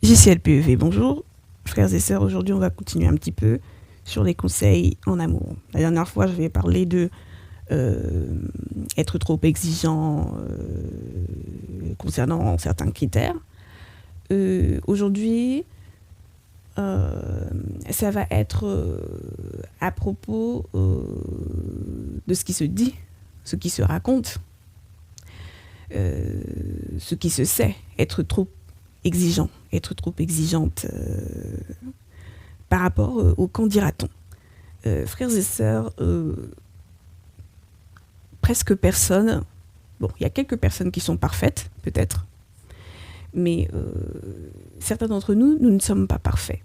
JCLPEV, bonjour. Frères et sœurs, aujourd'hui on va continuer un petit peu sur les conseils en amour. La dernière fois, je vais parler de être trop exigeant concernant certains critères. Aujourd'hui, ça va être à propos de ce qui se dit, ce qui se raconte, ce qui se sait, être trop exigeant, être trop exigeante par rapport au qu'en dira-t-on. Frères et sœurs, presque personne, bon, il y a quelques personnes qui sont parfaites, peut-être, mais certains d'entre nous, nous ne sommes pas parfaits.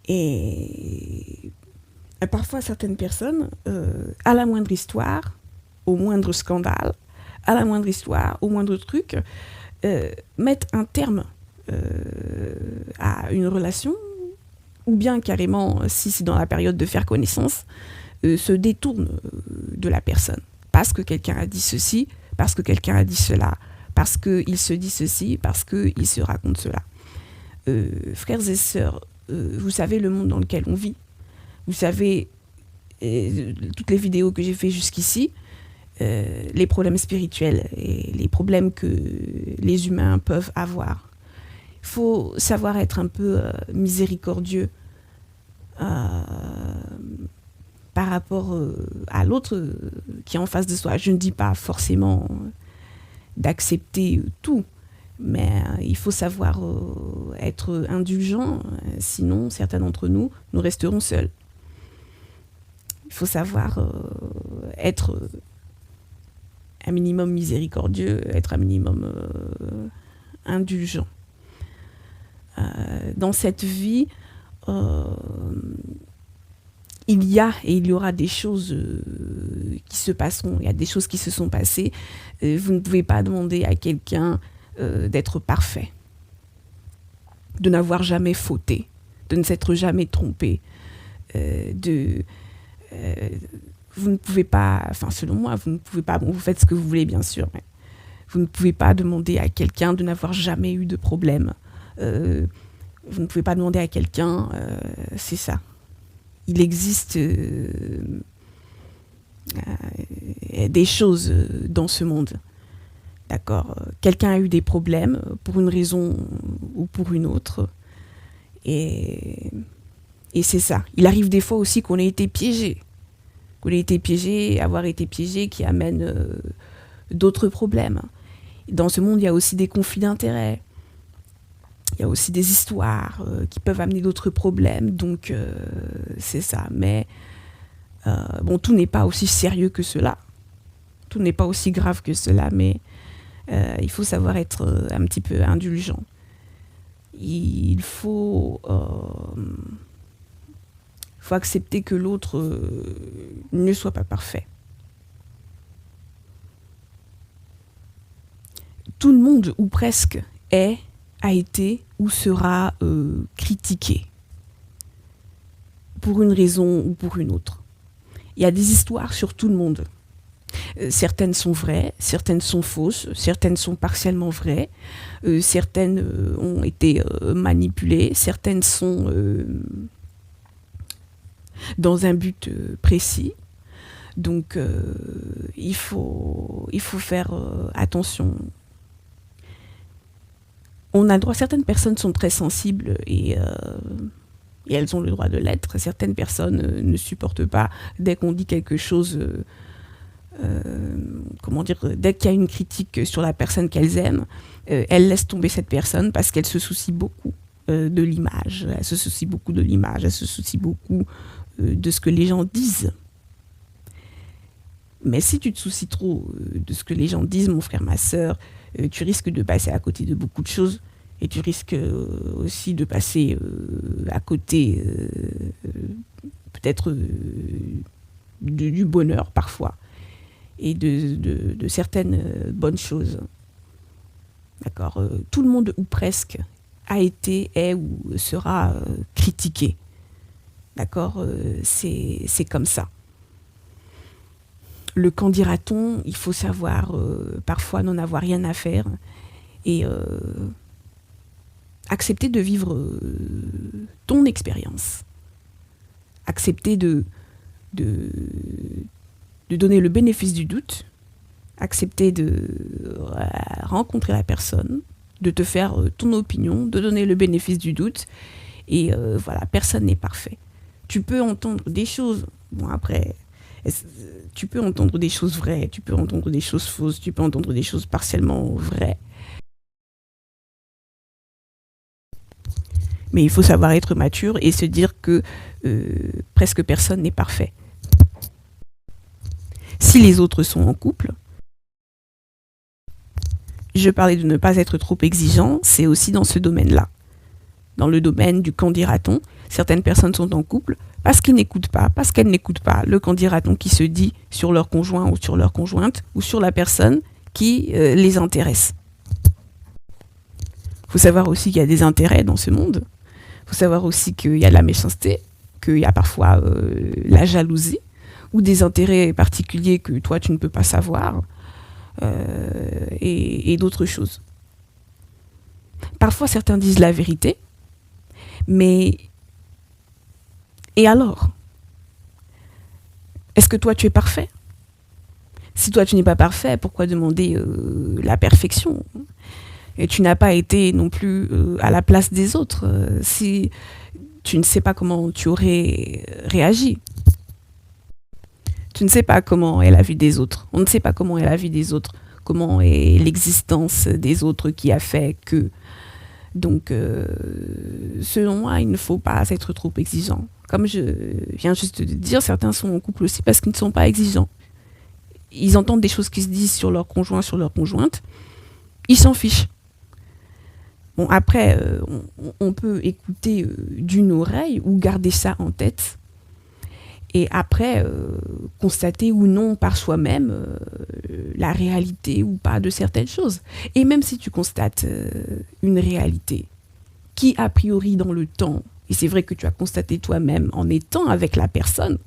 Et parfois, certaines personnes, à la moindre histoire, au moindre scandale, à la moindre histoire, au moindre truc, mettent un terme à une relation, ou bien carrément, si c'est dans la période de faire connaissance, se détournent de la personne. Parce que quelqu'un a dit ceci, parce que quelqu'un a dit cela, parce qu'il se dit ceci, parce qu'il se raconte cela. Frères et sœurs, vous savez le monde dans lequel on vit. Vous savez toutes les vidéos que j'ai fait jusqu'ici, les problèmes spirituels et les problèmes que les humains peuvent avoir. Il faut savoir être un peu miséricordieux par rapport à l'autre qui est en face de soi. Je ne dis pas forcément d'accepter tout, mais il faut savoir être indulgent, sinon certains d'entre nous, nous resterons seuls. Il faut savoir être un minimum miséricordieux, être un minimum indulgent. Dans cette vie, il y a et il y aura des choses qui se passeront, il y a des choses qui se sont passées. Vous ne pouvez pas demander à quelqu'un d'être parfait, de n'avoir jamais fauté, de ne s'être jamais trompé, vous ne pouvez pas, enfin selon moi, vous ne pouvez pas, bon, vous faites ce que vous voulez bien sûr, mais vous ne pouvez pas demander à quelqu'un de n'avoir jamais eu de problème. Vous ne pouvez pas demander à quelqu'un, c'est ça. Il existe des choses dans ce monde, d'accord. Quelqu'un a eu des problèmes pour une raison ou pour une autre, et c'est ça. Il arrive des fois aussi qu'on ait été piégé. Avoir été piégé qui amène d'autres problèmes. Dans ce monde, il y a aussi des conflits d'intérêts. Il y a aussi des histoires qui peuvent amener d'autres problèmes. Donc, c'est ça. Mais, bon, tout n'est pas aussi sérieux que cela. Tout n'est pas aussi grave que cela. Mais il faut savoir être un petit peu indulgent. Il faut accepter que l'autre ne soit pas parfait. Tout le monde, ou presque, a été ou sera critiqué pour une raison ou pour une autre. Il y a des histoires sur tout le monde. Certaines sont vraies, certaines sont fausses, certaines sont partiellement vraies, certaines ont été manipulées, certaines sont dans un but précis. Donc, il faut faire attention. On a le droit, certaines personnes sont très sensibles et elles ont le droit de l'être. Certaines personnes ne supportent pas dès qu'on dit quelque chose, dès qu'il y a une critique sur la personne qu'elles aiment, elles laissent tomber cette personne parce qu'elles se soucient beaucoup de l'image. Elles se soucient beaucoup de l'image, elles se soucient beaucoup de ce que les gens disent. Mais si tu te soucies trop de ce que les gens disent, mon frère, ma sœur, tu risques de passer à côté de beaucoup de choses et tu risques aussi de passer à côté peut-être du bonheur parfois et de certaines bonnes choses. D'accord. Tout le monde ou presque a été, est ou sera critiqué. D'accord. C'est comme ça. Le qu'en dira-t-on, il faut savoir parfois n'en avoir rien à faire et accepter de vivre ton expérience. Accepter de donner le bénéfice du doute. Accepter de rencontrer la personne, de te faire ton opinion, de donner le bénéfice du doute. Et voilà, personne n'est parfait. Tu peux entendre des choses, bon après, tu peux entendre des choses vraies, tu peux entendre des choses fausses, tu peux entendre des choses partiellement vraies. Mais il faut savoir être mature et se dire que presque personne n'est parfait. Si les autres sont en couple, je parlais de ne pas être trop exigeant, c'est aussi dans ce domaine-là. Dans le domaine du qu'en dira-t-on, certaines personnes sont en couple parce qu'ils n'écoutent pas, parce qu'elles n'écoutent pas le qu'en dira-t-on qui se dit sur leur conjoint ou sur leur conjointe ou sur la personne qui les intéresse. Il faut savoir aussi qu'il y a des intérêts dans ce monde. Il faut savoir aussi qu'il y a de la méchanceté, qu'il y a parfois la jalousie ou des intérêts particuliers que toi tu ne peux pas savoir. Et d'autres choses. Parfois, certains disent la vérité, mais et alors? Est-ce que toi, tu es parfait? Si toi, tu n'es pas parfait, pourquoi demander la perfection? Et tu n'as pas été non plus à la place des autres si tu ne sais pas comment tu aurais réagi. Tu ne sais pas comment est la vie des autres. On ne sait pas comment est la vie des autres. Comment est l'existence des autres qui a fait que. Donc, selon moi, il ne faut pas être trop exigeant. Comme je viens juste de dire, certains sont en couple aussi parce qu'ils ne sont pas exigeants. Ils entendent des choses qui se disent sur leur conjoint, sur leur conjointe. Ils s'en fichent. Bon, après, on peut écouter d'une oreille ou garder ça en tête. Et après, constater ou non par soi-même la réalité ou pas de certaines choses. Et même si tu constates une réalité qui, a priori, dans le temps, et c'est vrai que tu as constaté toi-même en étant avec la personne,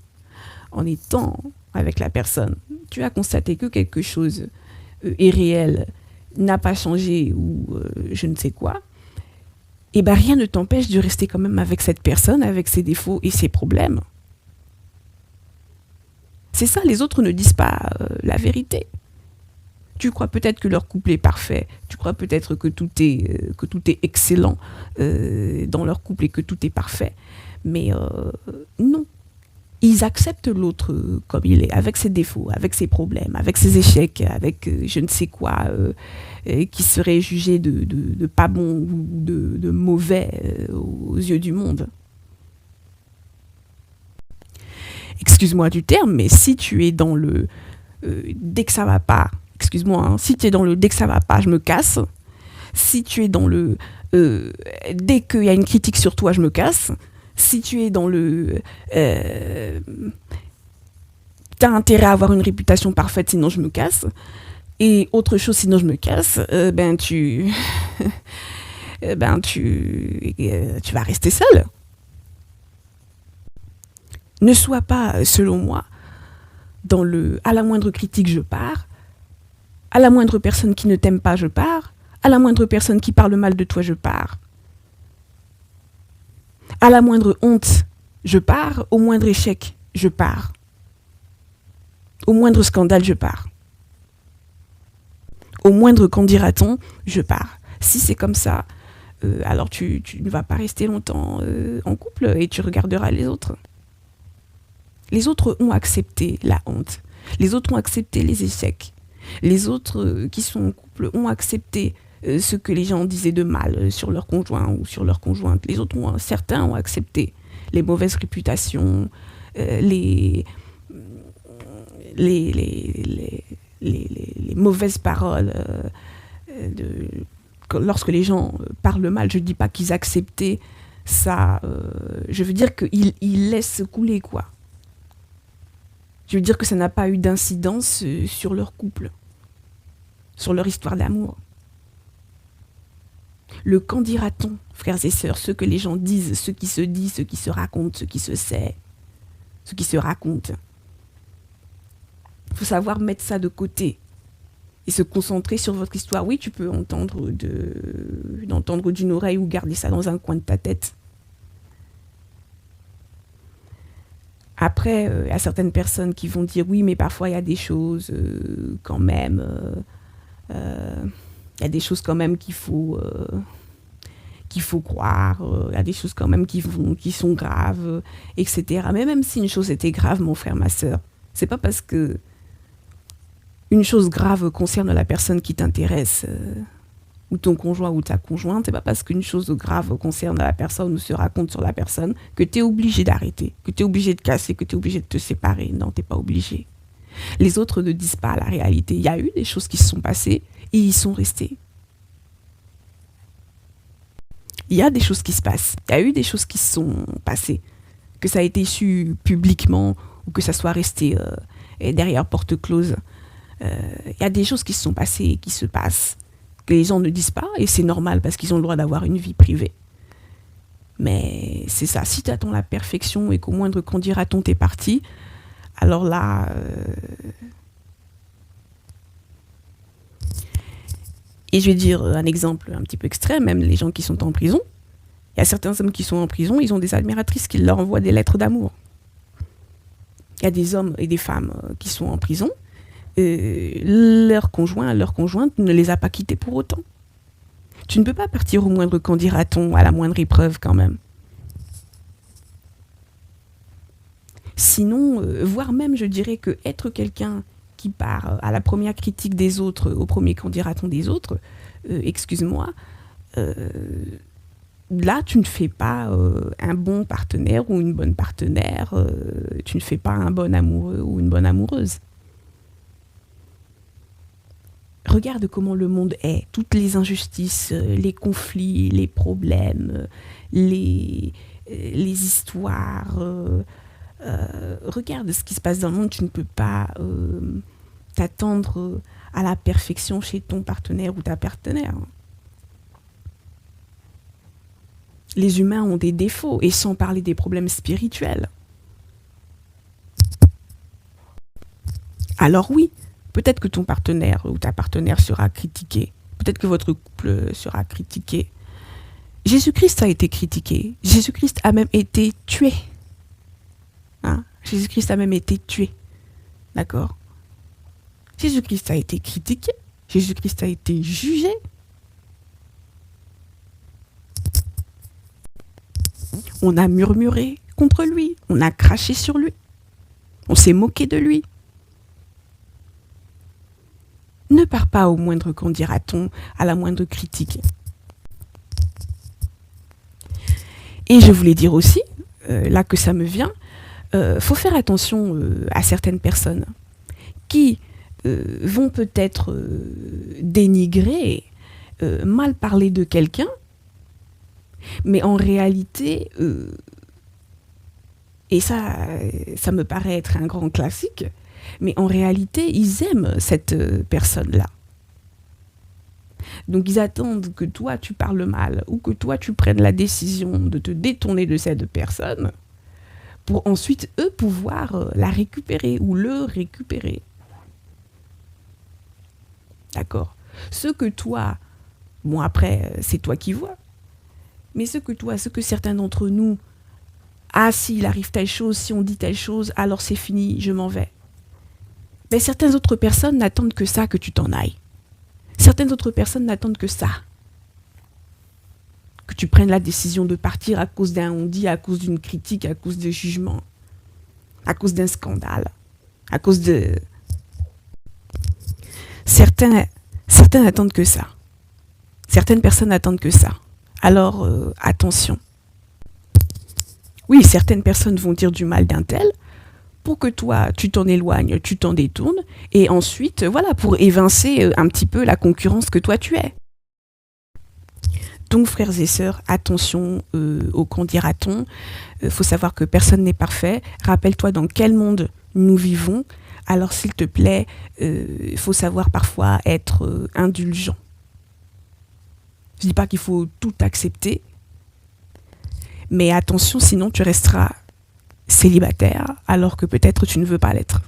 tu as constaté que quelque chose est réel, n'a pas changé ou je ne sais quoi, et bien rien ne t'empêche de rester quand même avec cette personne, avec ses défauts et ses problèmes. C'est ça, les autres ne disent pas la vérité. Tu crois peut-être que leur couple est parfait, tu crois peut-être que tout est excellent dans leur couple et que tout est parfait. Mais non, ils acceptent l'autre comme il est, avec ses défauts, avec ses problèmes, avec ses échecs, avec je ne sais quoi, qui serait jugé de pas bon ou de mauvais aux yeux du monde. Excuse-moi du terme, mais si tu es dans le dès que ça va pas, excuse-moi, hein, si tu es dans le dès que ça va pas, je me casse. Si tu es dans le dès qu'il y a une critique sur toi, je me casse. Si tu es dans le t'as intérêt à avoir une réputation parfaite, sinon je me casse. Et autre chose, sinon je me casse, tu vas rester seul. Ne sois pas, selon moi, dans le « à la moindre critique, je pars », à la moindre personne qui ne t'aime pas, je pars, à la moindre personne qui parle mal de toi, je pars. À la moindre honte, je pars, au moindre échec, je pars. Au moindre scandale, je pars. Au moindre qu'en dira-t-on, je pars. Si c'est comme ça, alors tu ne vas pas rester longtemps en couple et tu regarderas les autres. Les autres ont accepté la honte. Les autres ont accepté les échecs. Les autres qui sont en couple ont accepté ce que les gens disaient de mal sur leur conjoint ou sur leur conjointe. Certains ont accepté les mauvaises réputations, les mauvaises paroles. Lorsque les gens parlent mal, je ne dis pas qu'ils acceptaient ça. Je veux dire qu'ils laissent couler, quoi. Je veux dire que ça n'a pas eu d'incidence sur leur couple, sur leur histoire d'amour. Le qu'en dira-t-on, frères et sœurs, ce que les gens disent, ce qui se dit, ce qui se raconte, ce qui se sait, ce qui se raconte. Il faut savoir mettre ça de côté. et se concentrer sur votre histoire. Oui, tu peux d'entendre d'une oreille ou garder ça dans un coin de ta tête. Après, il y a certaines personnes qui vont dire oui, mais parfois il y a des choses quand même, il y a des choses quand même qu'il faut croire, il y a des choses quand même qui sont graves, etc. Mais même si une chose était grave, mon frère, ma sœur, c'est pas parce que une chose grave concerne la personne qui t'intéresse, ou ton conjoint ou ta conjointe, c'est pas parce qu'une chose grave concerne la personne ou se raconte sur la personne que tu es obligé d'arrêter, que tu es obligé de casser, que tu es obligé de te séparer. Non, tu n'es pas obligé. Les autres ne disent pas la réalité. Il y a eu des choses qui se sont passées et ils sont restés. Il y a des choses qui se passent. Il y a eu des choses qui se sont passées. Que ça a été su publiquement ou que ça soit resté derrière porte close. Il y a des choses qui se sont passées et qui se passent, que les gens ne disent pas, et c'est normal parce qu'ils ont le droit d'avoir une vie privée. Mais c'est ça, si tu attends la perfection et qu'au moindre qu'en dira-t-on t'es parti, alors là... Et je vais dire un exemple un petit peu extrême, même les gens qui sont en prison. Il y a certains hommes qui sont en prison, ils ont des admiratrices qui leur envoient des lettres d'amour. Il y a des hommes et des femmes qui sont en prison, leur conjoint, leur conjointe ne les a pas quittés pour autant. Tu ne peux pas partir au moindre qu'en dira-t-on, à la moindre épreuve quand même. Sinon, voire même, je dirais que être quelqu'un qui part à la première critique des autres, au premier qu'en dira-t-on des autres, excuse-moi, là, tu ne fais pas un bon partenaire ou une bonne partenaire, tu ne fais pas un bon amoureux ou une bonne amoureuse. Regarde comment le monde est, toutes les injustices, les conflits, les problèmes, les histoires. Regarde ce qui se passe dans le monde, tu ne peux pas t'attendre à la perfection chez ton partenaire ou ta partenaire. Les humains ont des défauts, et sans parler des problèmes spirituels. Alors oui, peut-être que ton partenaire ou ta partenaire sera critiqué. Peut-être que votre couple sera critiqué. Jésus-Christ a été critiqué. Jésus-Christ a même été tué. Hein? Jésus-Christ a même été tué. D'accord? Jésus-Christ a été critiqué. Jésus-Christ a été jugé. On a murmuré contre lui. On a craché sur lui. On s'est moqué de lui. Ne pars pas au moindre qu'en dira-t-on, à la moindre critique. Et je voulais dire aussi, là que ça me vient, faut faire attention à certaines personnes qui vont peut-être dénigrer, mal parler de quelqu'un, mais en réalité, et ça me paraît être un grand classique, mais en réalité, ils aiment cette personne-là. Donc ils attendent que toi, tu parles mal ou que toi, tu prennes la décision de te détourner de cette personne pour ensuite, eux, pouvoir la récupérer ou le récupérer. D'accord? Ce que toi, bon après, c'est toi qui vois, mais ce que certains d'entre nous, ah, s'il arrive telle chose, si on dit telle chose, alors c'est fini, je m'en vais. Mais certaines autres personnes n'attendent que ça, que tu t'en ailles. Certaines autres personnes n'attendent que ça. Que tu prennes la décision de partir à cause d'un on-dit, à cause d'une critique, à cause de jugement, à cause d'un scandale, à cause de... Certains n'attendent que ça. Certaines personnes n'attendent que ça. Alors, attention. Oui, certaines personnes vont dire du mal d'un tel, pour que toi, tu t'en éloignes, tu t'en détournes, et ensuite, voilà, pour évincer un petit peu la concurrence que toi tu es. Donc, frères et sœurs, attention au qu'en dira-t-on. Faut savoir que personne n'est parfait. Rappelle-toi dans quel monde nous vivons. Alors, s'il te plaît, faut savoir parfois être indulgent. Je dis pas qu'il faut tout accepter, mais attention, sinon tu resteras célibataire alors que peut-être tu ne veux pas l'être.